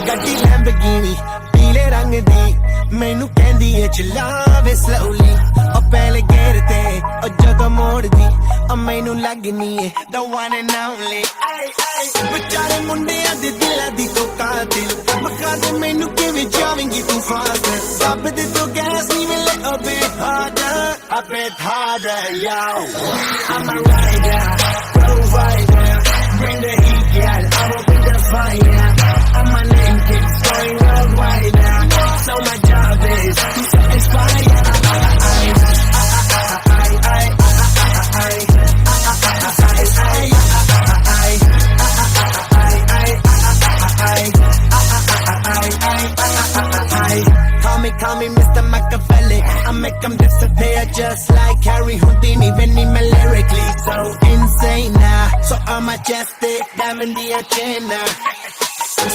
ਗੱਡੀ ਲੈਂਬਰਗਿਨੀ ਪੀਲੇ ਰੰਗ ਦੀ ਮੈਨੂੰ ਕਹਿੰਦੀ ਏ ਚਲਾਵੇ slowly ਉਹ ਪਹਿਲੇ ਗੇਰ ਤੇ ਉਹ ਜਦੋਂ ਮੋੜਦੀ ਉਹ ਮੈਨੂੰ ਲੱਗਨੀ ਏ the one and only ਵਿਚਾਰੇ ਮੁੰਡਿਆਂ ਦੇ ਦਿਲਾਂ ਦੀ ਤੂੰ ਕਾਤਿਲ ਮਖਾ ਦੇ ਮੈਨੂੰ ਕਿਵੇਂ ਜਾਵੇਂਗੀ ਤੂੰ ਫਾਸਟ ਰੱਬ ਦੇ ਤੂੰ ਗੈਸ ਨੀਵੇਂ little bit harder yo I'm a rider provider bring the heat girl I will bring the fire and my name keeps going worldwide now so my job is to satisfy Call me Mr. Machiavelli I make them disappear just like Harry Houdini Benny me lyrically so insane now So I'm majestic, diamond the agenda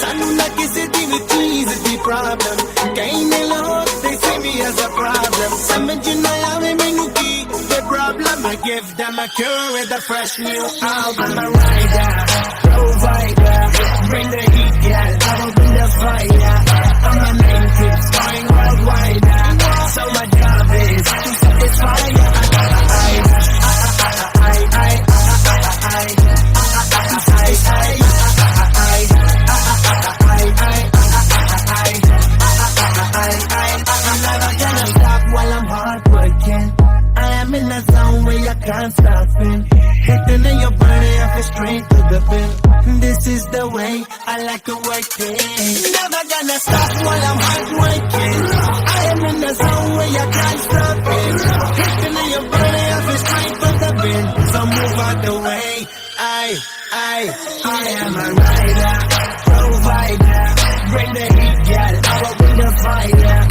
Sanu na kisi di vi cheese di problem Kahin log they see me as a problem Samajh na aave mainu ki the problem I give them a cure with a fresh new album I'm a rider, provider Bring the heat, girl, I will bring the fire And my name keeps going worldwide So my job is to satisfy I'm never gonna stop while I'm hardworking I am in a zone where I can't stop in Hitting in your body, I feel straight to the bill This is the way I like to work it Never gonna stop while I'm hardworking I am in a zone where I can't stop it Hitting in your body, I feel straight to the bill So move out the way I am a rider, provider Bring the heat, girl, I will bring the fire